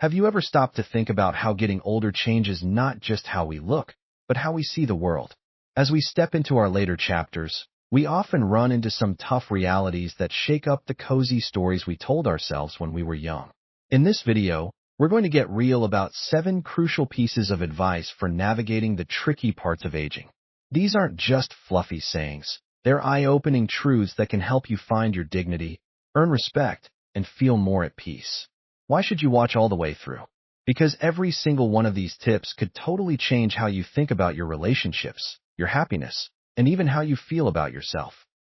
Have you ever stopped to think about how getting older changes not just how we look, but how we see the world? As we step into our later chapters, we often run into some tough realities that shake up the cozy stories we told ourselves when we were young. In this video, we're going to get real about 7 crucial pieces of advice for navigating the tricky parts of aging. These aren't just fluffy sayings. They're eye-opening truths that can help you find your dignity, earn respect, and feel more at peace. Why should you watch all the way through? Because every single one of these tips could totally change how you think about your relationships, your happiness, and even how you feel about yourself.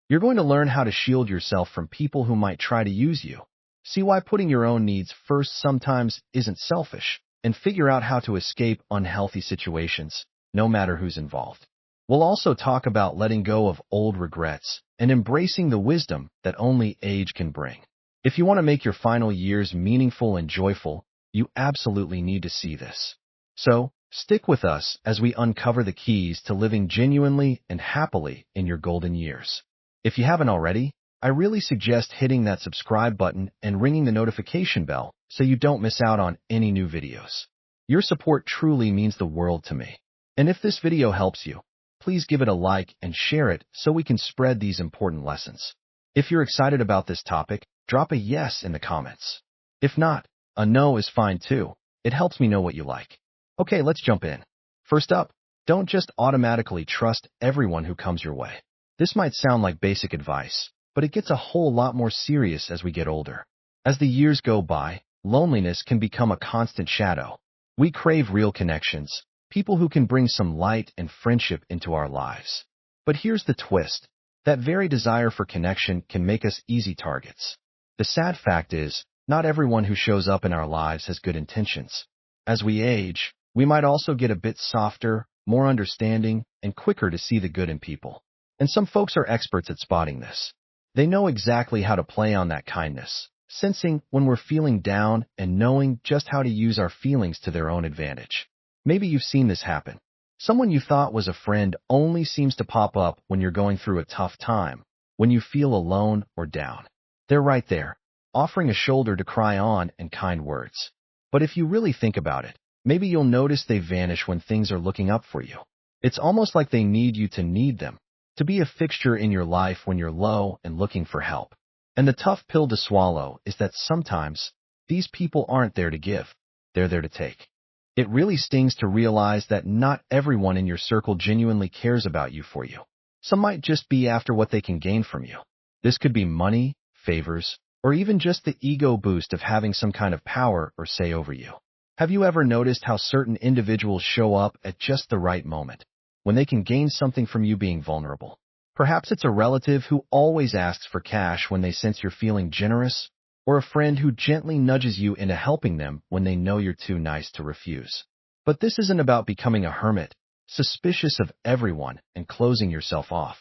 You're going to learn how to shield yourself from people who might try to use you, see why putting your own needs first sometimes isn't selfish, and figure out how to escape unhealthy situations, no matter who's involved. We'll also talk about letting go of old regrets and embracing the wisdom that only age can bring. If you want to make your final years meaningful and joyful, you absolutely need to see this. So, stick with us as we uncover the keys to living genuinely and happily in your golden years. If you haven't already, I really suggest hitting that subscribe button and ringing the notification bell so you don't miss out on any new videos. Your support truly means the world to me. And if this video helps you, please give it a like and share it so we can spread these important lessons. If you're excited about this topic, drop a yes in the comments. If not, a no is fine too. It helps me know what you like. Okay, let's jump in. First up, don't just automatically trust everyone who comes your way. This might sound like basic advice, but it gets a whole lot more serious as we get older. As the years go by, loneliness can become a constant shadow. We crave real connections, people who can bring some light and friendship into our lives. But here's the twist. That very desire for connection can make us easy targets. The sad fact is, not everyone who shows up in our lives has good intentions. As we age, we might also get a bit softer, more understanding, and quicker to see the good in people. And some folks are experts at spotting this. They know exactly how to play on that kindness, sensing when we're feeling down and knowing just how to use our feelings to their own advantage. Maybe you've seen this happen. Someone you thought was a friend only seems to pop up when you're going through a tough time, when you feel alone or down. They're right there, offering a shoulder to cry on and kind words. But if you really think about it, maybe you'll notice they vanish when things are looking up for you. It's almost like they need you to need them, to be a fixture in your life when you're low and looking for help. And the tough pill to swallow is that sometimes these people aren't there to give, they're there to take. It really stings to realize that not everyone in your circle genuinely cares about you for you. Some might just be after what they can gain from you. This could be money, favors, or even just the ego boost of having some kind of power or say over you. Have you ever noticed how certain individuals show up at just the right moment, when they can gain something from you being vulnerable? Perhaps it's a relative who always asks for cash when they sense you're feeling generous, or a friend who gently nudges you into helping them when they know you're too nice to refuse. But this isn't about becoming a hermit, suspicious of everyone and closing yourself off.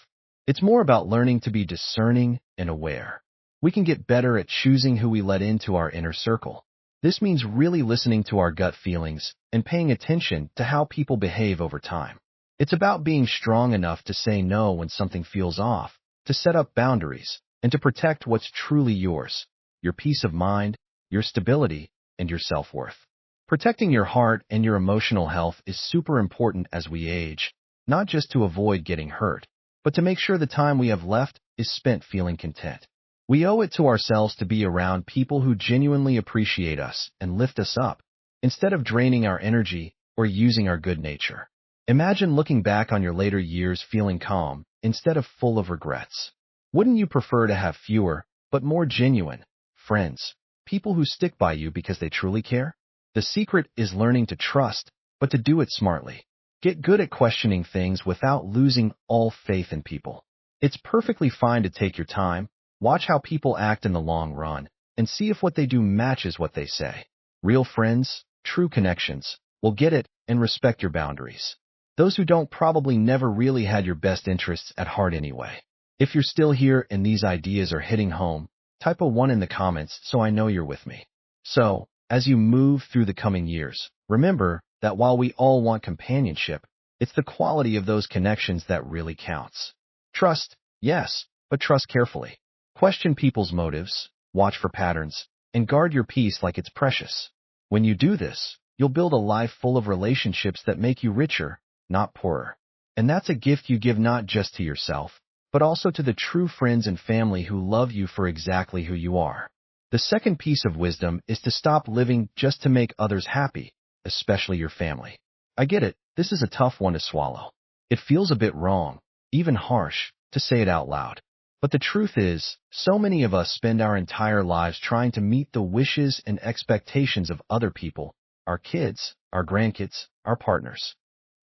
It's more about learning to be discerning and aware. We can get better at choosing who we let into our inner circle. This means really listening to our gut feelings and paying attention to how people behave over time. It's about being strong enough to say no when something feels off, to set up boundaries, and to protect what's truly yours. Your peace of mind, your stability, and your self-worth. Protecting your heart and your emotional health is super important as we age, not just to avoid getting hurt, but to make sure the time we have left is spent feeling content. We owe it to ourselves to be around people who genuinely appreciate us and lift us up, instead of draining our energy or using our good nature. Imagine looking back on your later years feeling calm instead of full of regrets. Wouldn't you prefer to have fewer, but more genuine friends, people who stick by you because they truly care? The secret is learning to trust, but to do it smartly. Get good at questioning things without losing all faith in people. It's perfectly fine to take your time, watch how people act in the long run, and see if what they do matches what they say. Real friends, true connections, will get it and respect your boundaries. Those who don't probably never really had your best interests at heart anyway. If you're still here and these ideas are hitting home, type a 1 in the comments so I know you're with me. So, as you move through the coming years, remember that while we all want companionship, it's the quality of those connections that really counts. Trust, yes, but trust carefully. Question people's motives, watch for patterns, and guard your peace like it's precious. When you do this, you'll build a life full of relationships that make you richer, not poorer. And that's a gift you give not just to yourself, but also to the true friends and family who love you for exactly who you are. The second piece of wisdom is to stop living just to make others happy, especially your family. I get it, this is a tough one to swallow. It feels a bit wrong, even harsh, to say it out loud. But the truth is, so many of us spend our entire lives trying to meet the wishes and expectations of other people, our kids, our grandkids, our partners.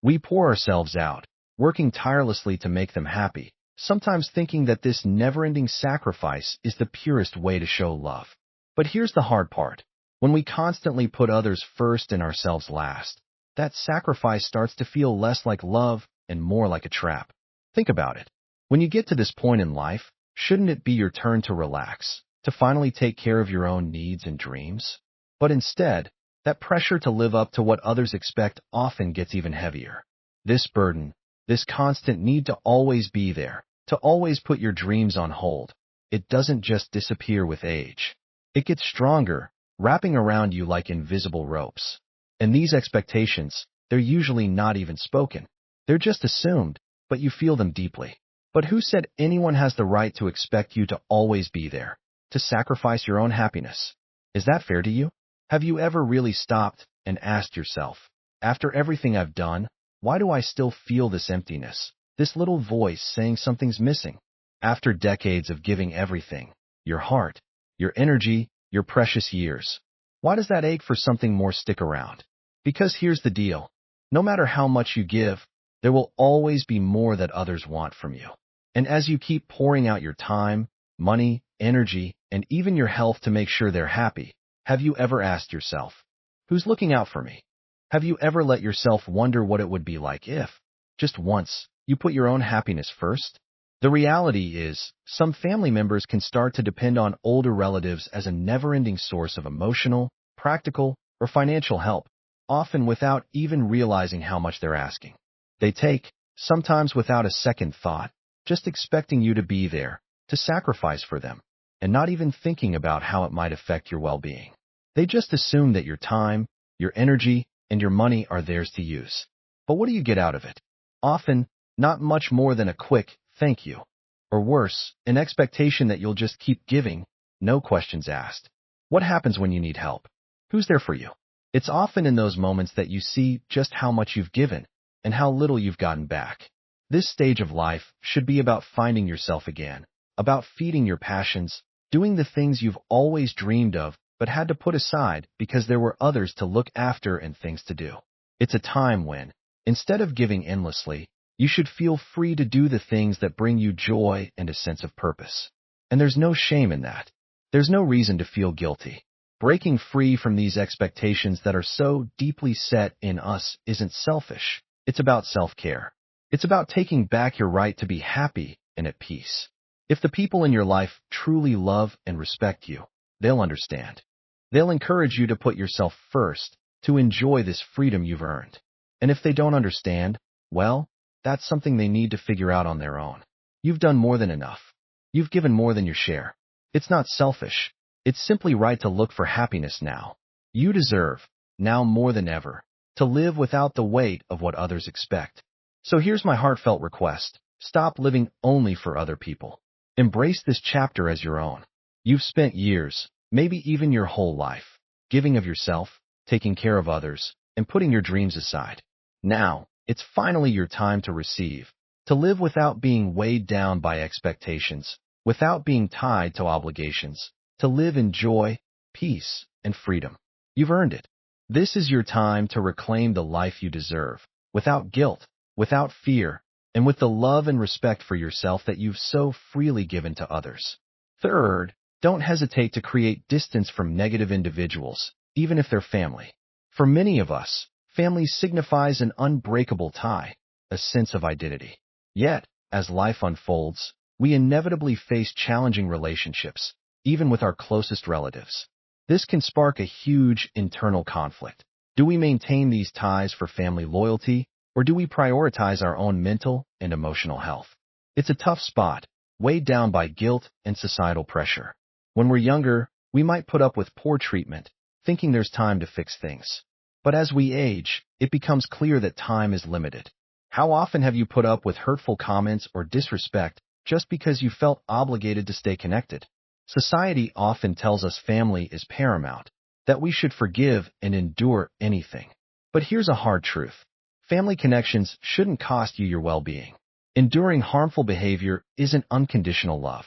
We pour ourselves out, working tirelessly to make them happy, sometimes thinking that this never-ending sacrifice is the purest way to show love. But here's the hard part. When we constantly put others first and ourselves last, that sacrifice starts to feel less like love and more like a trap. Think about it. When you get to this point in life, shouldn't it be your turn to relax, to finally take care of your own needs and dreams? But instead, that pressure to live up to what others expect often gets even heavier. This burden, this constant need to always be there, to always put your dreams on hold, it doesn't just disappear with age. It gets stronger, wrapping around you like invisible ropes. And these expectations, they're usually not even spoken. They're just assumed, but you feel them deeply. But who said anyone has the right to expect you to always be there, to sacrifice your own happiness? Is that fair to you? Have you ever really stopped and asked yourself, after everything I've done, why do I still feel this emptiness, this little voice saying something's missing? After decades of giving everything, your heart, your energy, your precious years, why does that ache for something more stick around? Because here's the deal. No matter how much you give, there will always be more that others want from you. And as you keep pouring out your time, money, energy, and even your health to make sure they're happy, have you ever asked yourself, who's looking out for me? Have you ever let yourself wonder what it would be like if, just once, you put your own happiness first? The reality is, some family members can start to depend on older relatives as a never-ending source of emotional, practical, or financial help, often without even realizing how much they're asking. They take, sometimes without a second thought, just expecting you to be there, to sacrifice for them, and not even thinking about how it might affect your well-being. They just assume that your time, your energy, and your money are theirs to use. But what do you get out of it? Often, not much more than a quick thank you. Or worse, an expectation that you'll just keep giving, no questions asked. What happens when you need help? Who's there for you? It's often in those moments that you see just how much you've given and how little you've gotten back. This stage of life should be about finding yourself again, about feeding your passions, doing the things you've always dreamed of but had to put aside because there were others to look after and things to do. It's a time when, instead of giving endlessly, you should feel free to do the things that bring you joy and a sense of purpose. And there's no shame in that. There's no reason to feel guilty. Breaking free from these expectations that are so deeply set in us isn't selfish. It's about self-care. It's about taking back your right to be happy and at peace. If the people in your life truly love and respect you, they'll understand. They'll encourage you to put yourself first, to enjoy this freedom you've earned. And if they don't understand, well, that's something they need to figure out on their own. You've done more than enough. You've given more than your share. It's not selfish. It's simply right to look for happiness now. You deserve, now more than ever, to live without the weight of what others expect. So here's my heartfelt request. Stop living only for other people. Embrace this chapter as your own. You've spent years, maybe even your whole life, giving of yourself, taking care of others, and putting your dreams aside. Now, it's finally your time to receive, to live without being weighed down by expectations, without being tied to obligations, to live in joy, peace, and freedom. You've earned it. This is your time to reclaim the life you deserve, without guilt, without fear, and with the love and respect for yourself that you've so freely given to others. Third, don't hesitate to create distance from negative individuals, even if they're family. For many of us, family signifies an unbreakable tie, a sense of identity. Yet, as life unfolds, we inevitably face challenging relationships, even with our closest relatives. This can spark a huge internal conflict. Do we maintain these ties for family loyalty, or do we prioritize our own mental and emotional health? It's a tough spot, weighed down by guilt and societal pressure. When we're younger, we might put up with poor treatment, thinking there's time to fix things. But as we age, it becomes clear that time is limited. How often have you put up with hurtful comments or disrespect just because you felt obligated to stay connected? Society often tells us family is paramount, that we should forgive and endure anything. But here's a hard truth. Family connections shouldn't cost you your well-being. Enduring harmful behavior isn't unconditional love.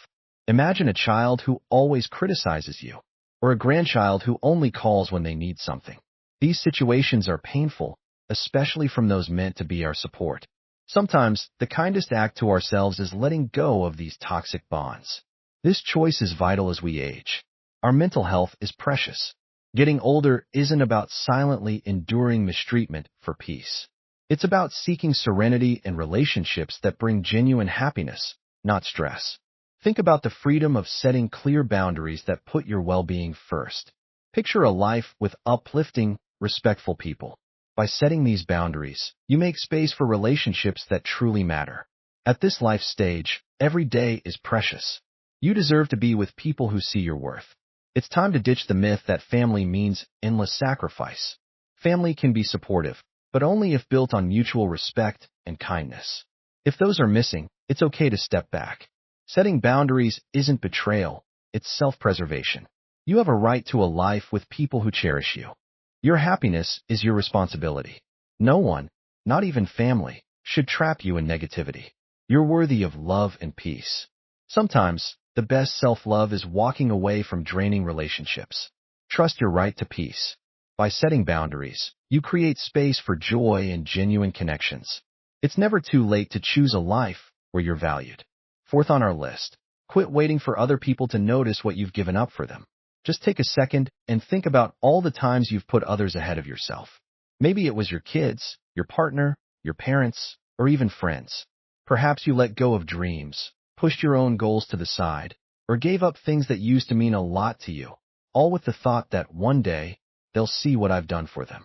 Imagine a child who always criticizes you, or a grandchild who only calls when they need something. These situations are painful, especially from those meant to be our support. Sometimes, the kindest act to ourselves is letting go of these toxic bonds. This choice is vital as we age. Our mental health is precious. Getting older isn't about silently enduring mistreatment for peace. It's about seeking serenity in relationships that bring genuine happiness, not stress. Think about the freedom of setting clear boundaries that put your well-being first. Picture a life with uplifting, respectful people. By setting these boundaries, you make space for relationships that truly matter. At this life stage, every day is precious. You deserve to be with people who see your worth. It's time to ditch the myth that family means endless sacrifice. Family can be supportive, but only if built on mutual respect and kindness. If those are missing, it's okay to step back. Setting boundaries isn't betrayal, it's self-preservation. You have a right to a life with people who cherish you. Your happiness is your responsibility. No one, not even family, should trap you in negativity. You're worthy of love and peace. Sometimes, the best self-love is walking away from draining relationships. Trust your right to peace. By setting boundaries, you create space for joy and genuine connections. It's never too late to choose a life where you're valued. Fourth on our list, quit waiting for other people to notice what you've given up for them. Just take a second and think about all the times you've put others ahead of yourself. Maybe it was your kids, your partner, your parents, or even friends. Perhaps you let go of dreams, pushed your own goals to the side, or gave up things that used to mean a lot to you, all with the thought that one day, they'll see what I've done for them.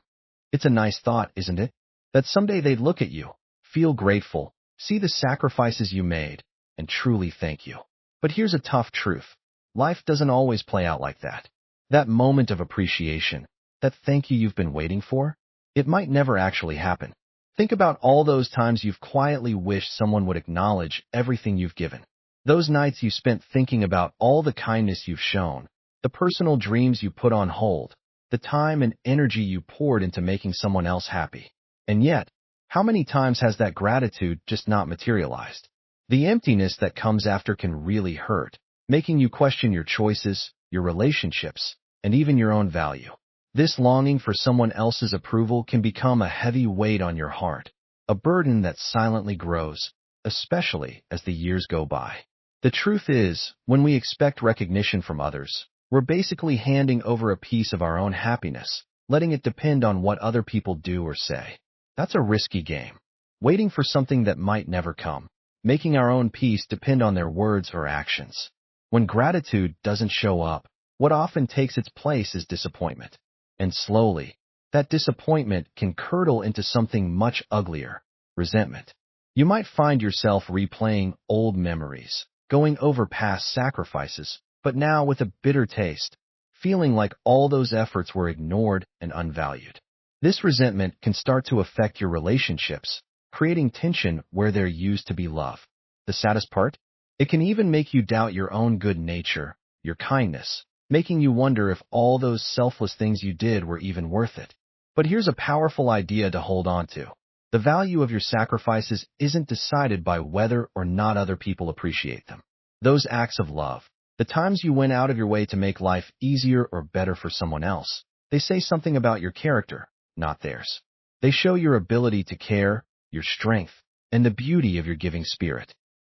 It's a nice thought, isn't it? That someday they'd look at you, feel grateful, see the sacrifices you made, and truly thank you. But here's a tough truth. Life doesn't always play out like that. That moment of appreciation, that thank you you've been waiting for, it might never actually happen. Think about all those times you've quietly wished someone would acknowledge everything you've given. Those nights you spent thinking about all the kindness you've shown, the personal dreams you put on hold, the time and energy you poured into making someone else happy. And yet, how many times has that gratitude just not materialized? The emptiness that comes after can really hurt, making you question your choices, your relationships, and even your own value. This longing for someone else's approval can become a heavy weight on your heart, a burden that silently grows, especially as the years go by. The truth is, when we expect recognition from others, we're basically handing over a piece of our own happiness, letting it depend on what other people do or say. That's a risky game. Waiting for something that might never come, making our own peace depend on their words or actions. When gratitude doesn't show up, what often takes its place is disappointment. And slowly, that disappointment can curdle into something much uglier, resentment. You might find yourself replaying old memories, going over past sacrifices, but now with a bitter taste, feeling like all those efforts were ignored and unvalued. This resentment can start to affect your relationships, creating tension where there used to be love. The saddest part? It can even make you doubt your own good nature, your kindness, making you wonder if all those selfless things you did were even worth it. But here's a powerful idea to hold on to. The value of your sacrifices isn't decided by whether or not other people appreciate them. Those acts of love, the times you went out of your way to make life easier or better for someone else, they say something about your character, not theirs. They show your ability to care, your strength, and the beauty of your giving spirit.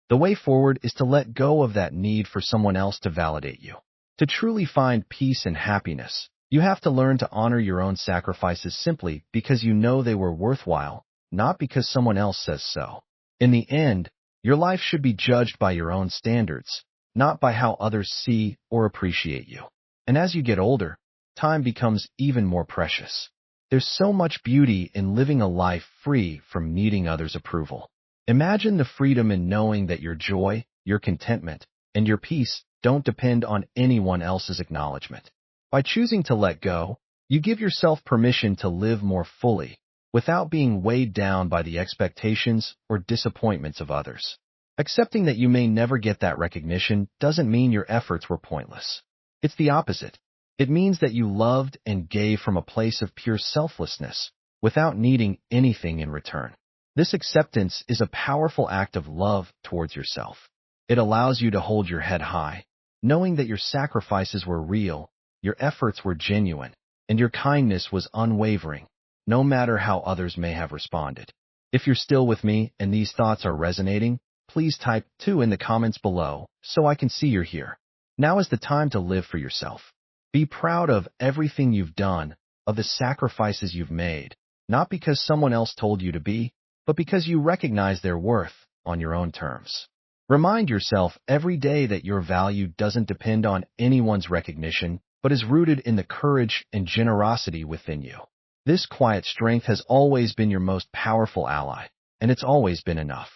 The way forward is to let go of that need for someone else to validate you. To truly find peace and happiness, you have to learn to honor your own sacrifices simply because you know they were worthwhile, not because someone else says so. In the end, your life should be judged by your own standards, not by how others see or appreciate you. And as you get older, time becomes even more precious. There's so much beauty in living a life free from needing others' approval. Imagine the freedom in knowing that your joy, your contentment, and your peace don't depend on anyone else's acknowledgement. By choosing to let go, You give yourself permission to live more fully, without being weighed down by the expectations or disappointments of others. Accepting that you may never get that recognition doesn't mean your efforts were pointless. It's the opposite. It means that you loved and gave from a place of pure selflessness, without needing anything in return. This acceptance is a powerful act of love towards yourself. It allows you to hold your head high, knowing that your sacrifices were real, your efforts were genuine, and your kindness was unwavering, no matter how others may have responded. If you're still with me and these thoughts are resonating, please type 2 in the comments below so I can see you're here. Now is the time to live for yourself. Be proud of everything you've done, of the sacrifices you've made, not because someone else told you to be, but because you recognize their worth on your own terms. Remind yourself every day that your value doesn't depend on anyone's recognition, but is rooted in the courage and generosity within you. This quiet strength has always been your most powerful ally, and it's always been enough.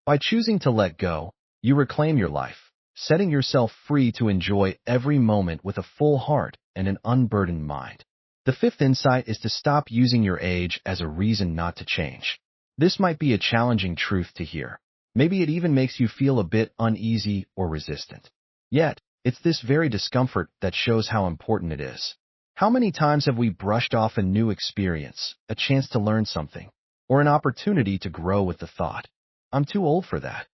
By choosing to let go, you reclaim your life, setting yourself free to enjoy every moment with a full heart and an unburdened mind. The fifth insight is to stop using your age as a reason not to change. This might be a challenging truth to hear. Maybe it even makes you feel a bit uneasy or resistant. Yet, it's this very discomfort that shows how important it is. How many times have we brushed off a new experience, a chance to learn something, or an opportunity to grow with the thought, "I'm too old for that"?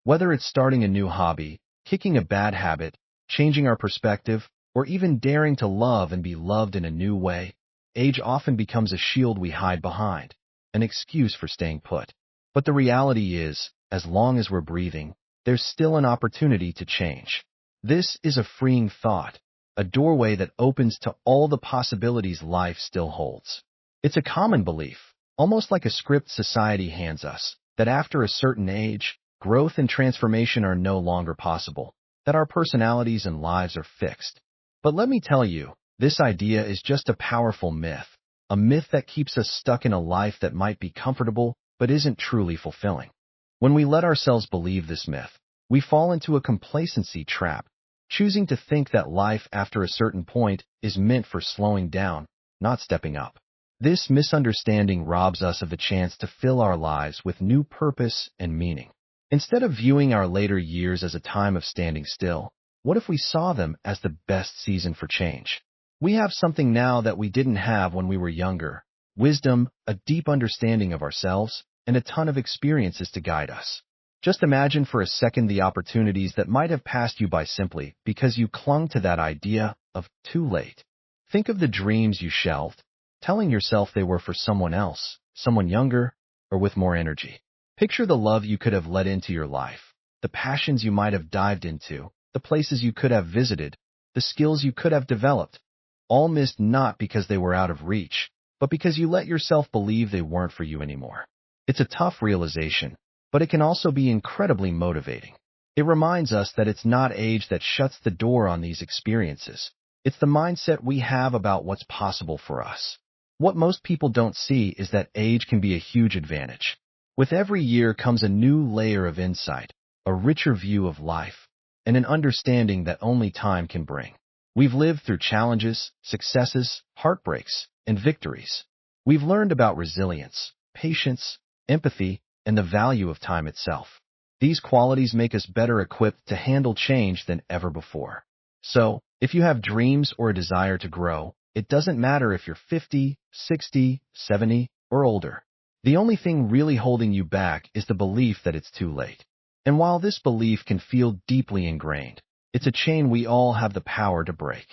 Whether it's starting a new hobby, kicking a bad habit, changing our perspective, or even daring to love and be loved in a new way, age often becomes a shield we hide behind, an excuse for staying put. But the reality is, as long as we're breathing, there's still an opportunity to change. This is a freeing thought, a doorway that opens to all the possibilities life still holds. It's a common belief, almost like a script society hands us, that after a certain age, growth and transformation are no longer possible, that our personalities and lives are fixed. But let me tell you, this idea is just a powerful myth, a myth that keeps us stuck in a life that might be comfortable but isn't truly fulfilling. When we let ourselves believe this myth, we fall into a complacency trap, choosing to think that life after a certain point is meant for slowing down, not stepping up. This misunderstanding robs us of the chance to fill our lives with new purpose and meaning. Instead of viewing our later years as a time of standing still, what if we saw them as the best season for change? We have something now that we didn't have when we were younger: wisdom, a deep understanding of ourselves, and a ton of experiences to guide us. Just imagine for a second the opportunities that might have passed you by simply because you clung to that idea of too late. Think of the dreams you shelved, telling yourself they were for someone else, someone younger, or with more energy. Picture the love you could have let into your life, the passions you might have dived into, the places you could have visited, the skills you could have developed, all missed not because they were out of reach, but because you let yourself believe they weren't for you anymore. It's a tough realization, but it can also be incredibly motivating. It reminds us that it's not age that shuts the door on these experiences. It's the mindset we have about what's possible for us. What most people don't see is that age can be a huge advantage. With every year comes a new layer of insight, a richer view of life, and an understanding that only time can bring. We've lived through challenges, successes, heartbreaks, and victories. We've learned about resilience, patience, empathy, and the value of time itself. These qualities make us better equipped to handle change than ever before. So, if you have dreams or a desire to grow, it doesn't matter if you're 50, 60, 70, or older. The only thing really holding you back is the belief that it's too late. And while this belief can feel deeply ingrained, it's a chain we all have the power to break.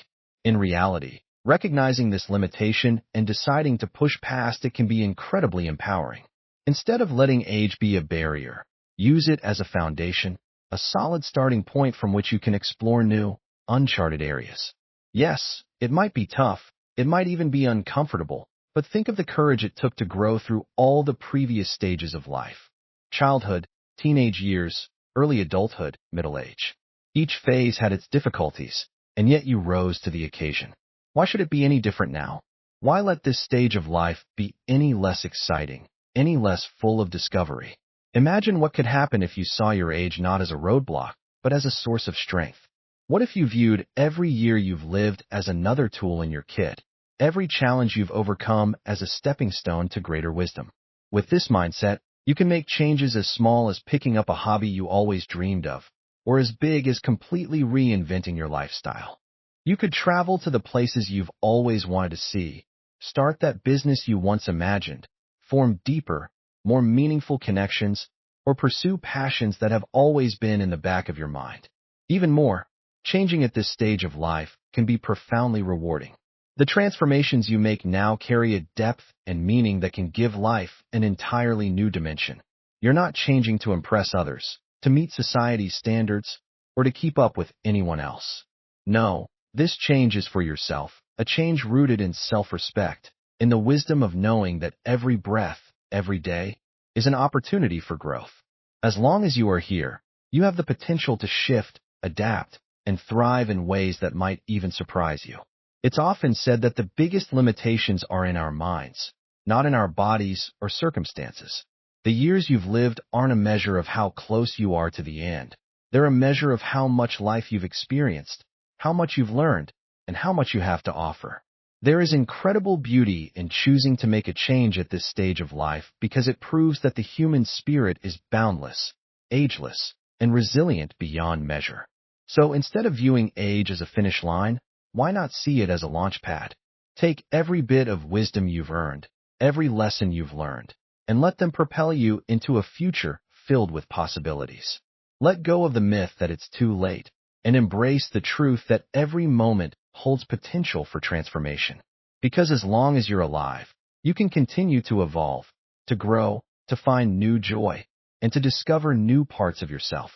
In reality, recognizing this limitation and deciding to push past it can be incredibly empowering. Instead of letting age be a barrier, use it as a foundation, a solid starting point from which you can explore new, uncharted areas. Yes, it might be tough, it might even be uncomfortable, but think of the courage it took to grow through all the previous stages of life. Childhood, teenage years, early adulthood, middle age. Each phase had its difficulties, and yet you rose to the occasion. Why should it be any different now? Why let this stage of life be any less exciting, any less full of discovery? Imagine what could happen if you saw your age not as a roadblock, but as a source of strength. What if you viewed every year you've lived as another tool in your kit, every challenge you've overcome as a stepping stone to greater wisdom. With this mindset, you can make changes as small as picking up a hobby you always dreamed of, or as big as completely reinventing your lifestyle. You could travel to the places you've always wanted to see, start that business you once imagined, form deeper, more meaningful connections, or pursue passions that have always been in the back of your mind. Even more, changing at this stage of life can be profoundly rewarding. The transformations you make now carry a depth and meaning that can give life an entirely new dimension. You're not changing to impress others, to meet society's standards, or to keep up with anyone else. No, this change is for yourself, a change rooted in self-respect, in the wisdom of knowing that every breath, every day, is an opportunity for growth. As long as you are here, you have the potential to shift, adapt, and thrive in ways that might even surprise you. It's often said that the biggest limitations are in our minds, not in our bodies or circumstances. The years you've lived aren't a measure of how close you are to the end. They're a measure of how much life you've experienced, how much you've learned, and how much you have to offer. There is incredible beauty in choosing to make a change at this stage of life because it proves that the human spirit is boundless, ageless, and resilient beyond measure. So instead of viewing age as a finish line, why not see it as a launch pad? Take every bit of wisdom you've earned, every lesson you've learned, and let them propel you into a future filled with possibilities. Let go of the myth that it's too late, and embrace the truth that every moment holds potential for transformation. Because as long as you're alive, you can continue to evolve, to grow, to find new joy, and to discover new parts of yourself.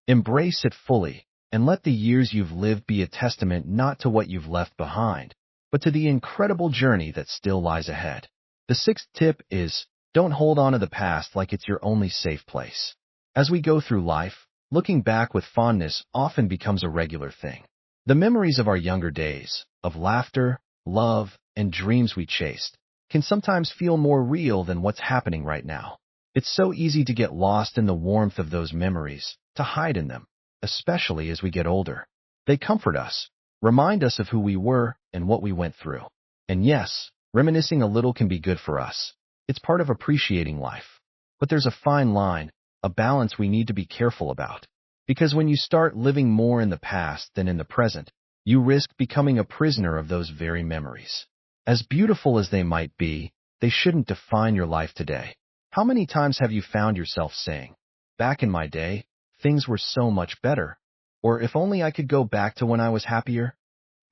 Embrace it fully, and let the years you've lived be a testament not to what you've left behind, but to the incredible journey that still lies ahead. The sixth tip is, don't hold on to the past like it's your only safe place. As we go through life, looking back with fondness often becomes a regular thing. The memories of our younger days, of laughter, love, and dreams we chased, can sometimes feel more real than what's happening right now. It's so easy to get lost in the warmth of those memories, to hide in them, especially as we get older. They comfort us, remind us of who we were and what we went through. And yes, reminiscing a little can be good for us. It's part of appreciating life. But there's a fine line, a balance we need to be careful about. Because when you start living more in the past than in the present, you risk becoming a prisoner of those very memories. As beautiful as they might be, they shouldn't define your life today. How many times have you found yourself saying, "Back in my day, things were so much better," or "If only I could go back to when I was happier"?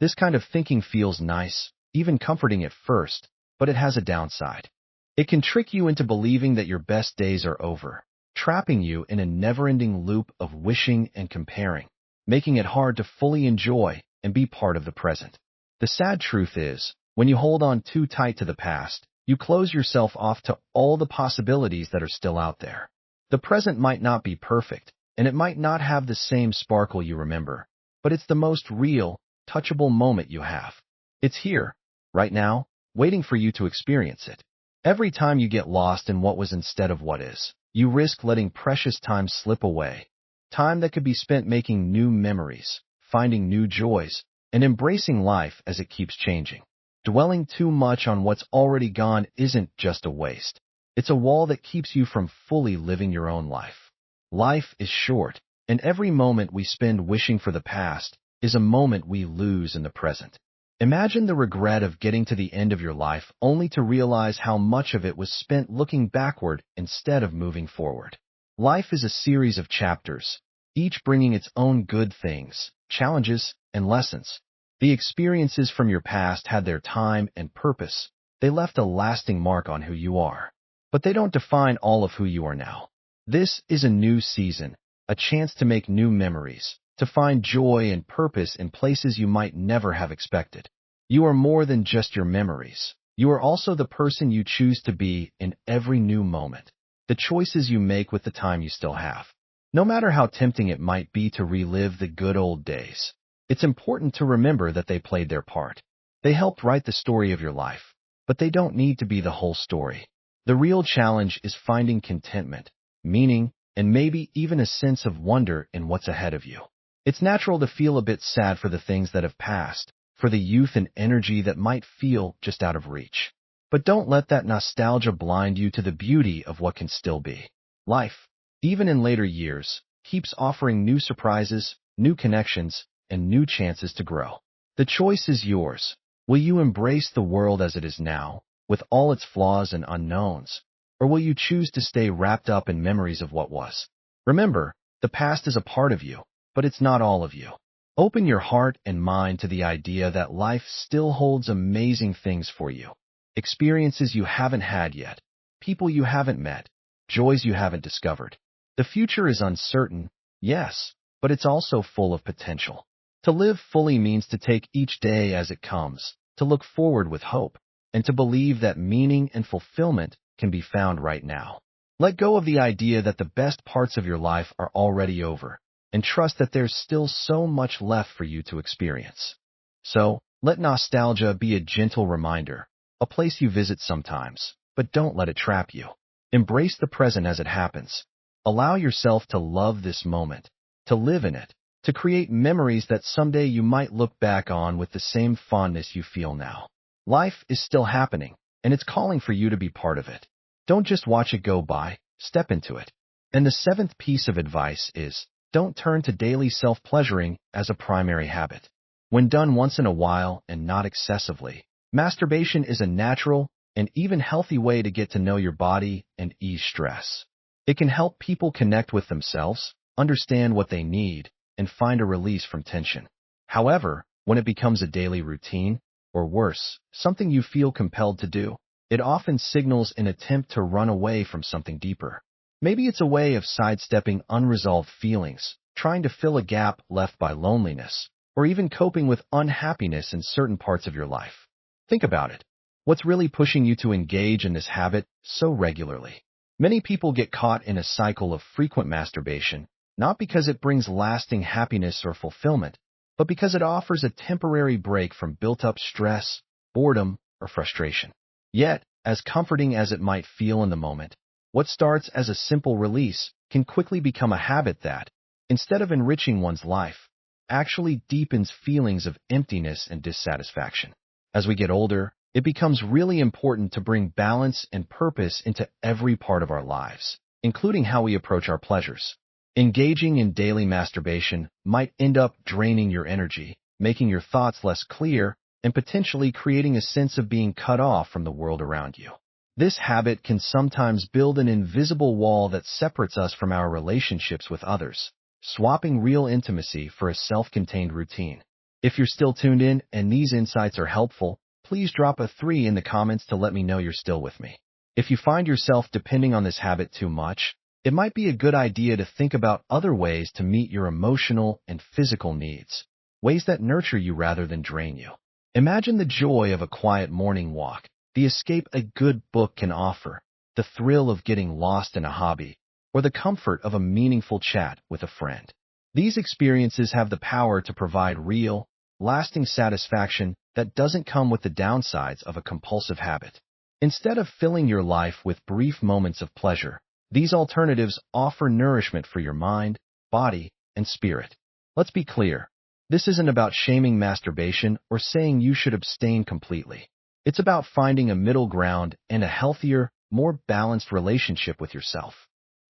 This kind of thinking feels nice, even comforting at first, but it has a downside. It can trick you into believing that your best days are over, trapping you in a never-ending loop of wishing and comparing, making it hard to fully enjoy and be part of the present. The sad truth is, when you hold on too tight to the past, you close yourself off to all the possibilities that are still out there. The present might not be perfect, and it might not have the same sparkle you remember, but it's the most real, touchable moment you have. It's here, right now, waiting for you to experience it. Every time you get lost in what was instead of what is, you risk letting precious time slip away. Time that could be spent making new memories, finding new joys, and embracing life as it keeps changing. Dwelling too much on what's already gone isn't just a waste. It's a wall that keeps you from fully living your own life. Life is short, and every moment we spend wishing for the past is a moment we lose in the present. Imagine the regret of getting to the end of your life only to realize how much of it was spent looking backward instead of moving forward. Life is a series of chapters, each bringing its own good things, challenges, and lessons. The experiences from your past had their time and purpose. They left a lasting mark on who you are. But they don't define all of who you are now. This is a new season, a chance to make new memories, to find joy and purpose in places you might never have expected. You are more than just your memories. You are also the person you choose to be in every new moment, the choices you make with the time you still have. No matter how tempting it might be to relive the good old days, it's important to remember that they played their part. They helped write the story of your life, but they don't need to be the whole story. The real challenge is finding contentment, meaning, and maybe even a sense of wonder in what's ahead of you. It's natural to feel a bit sad for the things that have passed, for the youth and energy that might feel just out of reach. But don't let that nostalgia blind you to the beauty of what can still be. Life, even in later years, keeps offering new surprises, new connections, and new chances to grow. The choice is yours. Will you embrace the world as it is now, with all its flaws and unknowns? Or will you choose to stay wrapped up in memories of what was? Remember, the past is a part of you, but it's not all of you. Open your heart and mind to the idea that life still holds amazing things for you. Experiences you haven't had yet, people you haven't met, joys you haven't discovered. The future is uncertain, yes, but it's also full of potential. To live fully means to take each day as it comes, to look forward with hope, and to believe that meaning and fulfillment can be found right now. Let go of the idea that the best parts of your life are already over, and trust that there's still so much left for you to experience. So, let nostalgia be a gentle reminder, a place you visit sometimes, but don't let it trap you. Embrace the present as it happens. Allow yourself to love this moment, to live in it, to create memories that someday you might look back on with the same fondness you feel now. Life is still happening, and it's calling for you to be part of it. Don't just watch it go by, step into it. And the seventh piece of advice is, don't turn to daily self-pleasuring as a primary habit. When done once in a while and not excessively, masturbation is a natural and even healthy way to get to know your body and ease stress. It can help people connect with themselves, understand what they need, and find a release from tension. However, when it becomes a daily routine, or worse, something you feel compelled to do, it often signals an attempt to run away from something deeper. Maybe it's a way of sidestepping unresolved feelings, trying to fill a gap left by loneliness, or even coping with unhappiness in certain parts of your life. Think about it. What's really pushing you to engage in this habit so regularly? Many people get caught in a cycle of frequent masturbation, not because it brings lasting happiness or fulfillment, but because it offers a temporary break from built-up stress, boredom, or frustration. Yet, as comforting as it might feel in the moment, what starts as a simple release can quickly become a habit that, instead of enriching one's life, actually deepens feelings of emptiness and dissatisfaction. As we get older, it becomes really important to bring balance and purpose into every part of our lives, including how we approach our pleasures. Engaging in daily masturbation might end up draining your energy, making your thoughts less clear, and potentially creating a sense of being cut off from the world around you. This habit can sometimes build an invisible wall that separates us from our relationships with others, swapping real intimacy for a self-contained routine. If you're still tuned in and these insights are helpful, please drop a 3 in the comments to let me know you're still with me. If you find yourself depending on this habit too much, it might be a good idea to think about other ways to meet your emotional and physical needs, ways that nurture you rather than drain you. Imagine the joy of a quiet morning walk, the escape a good book can offer, the thrill of getting lost in a hobby, or the comfort of a meaningful chat with a friend. These experiences have the power to provide real, lasting satisfaction that doesn't come with the downsides of a compulsive habit. Instead of filling your life with brief moments of pleasure, these alternatives offer nourishment for your mind, body, and spirit. Let's be clear. This isn't about shaming masturbation or saying you should abstain completely. It's about finding a middle ground and a healthier, more balanced relationship with yourself.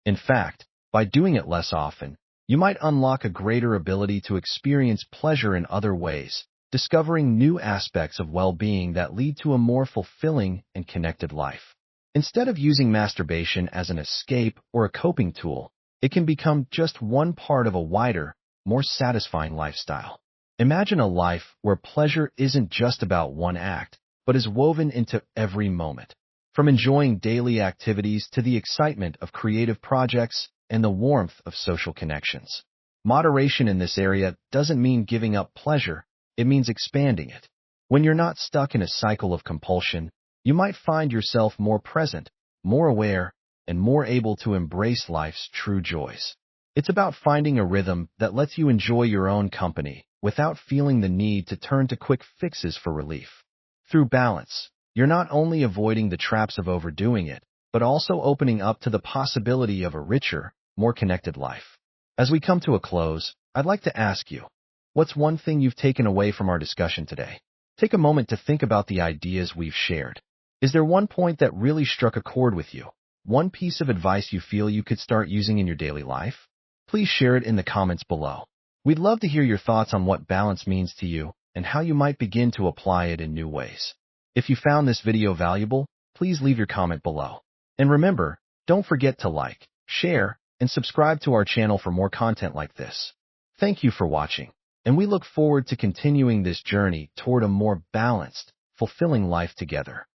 In fact, by doing it less often, you might unlock a greater ability to experience pleasure in other ways, discovering new aspects of well-being that lead to a more fulfilling and connected life. Instead of using masturbation as an escape or a coping tool, it can become just one part of a wider, more satisfying lifestyle. Imagine a life where pleasure isn't just about one act, but is woven into every moment. From enjoying daily activities to the excitement of creative projects and the warmth of social connections. Moderation in this area doesn't mean giving up pleasure, it means expanding it. When you're not stuck in a cycle of compulsion, you might find yourself more present, more aware, and more able to embrace life's true joys. It's about finding a rhythm that lets you enjoy your own company without feeling the need to turn to quick fixes for relief. Through balance, you're not only avoiding the traps of overdoing it, but also opening up to the possibility of a richer, more connected life. As we come to a close, I'd like to ask you, What's one thing you've taken away from our discussion today? Take a moment to think about the ideas we've shared. Is there one point that really struck a chord with you? One piece of advice you feel you could start using in your daily life? Please share it in the comments below. We'd love to hear your thoughts on what balance means to you and how you might begin to apply it in new ways. If you found this video valuable, please leave your comment below. And remember, don't forget to like, share, and subscribe to our channel for more content like this. Thank you for watching, and we look forward to continuing this journey toward a more balanced, fulfilling life together.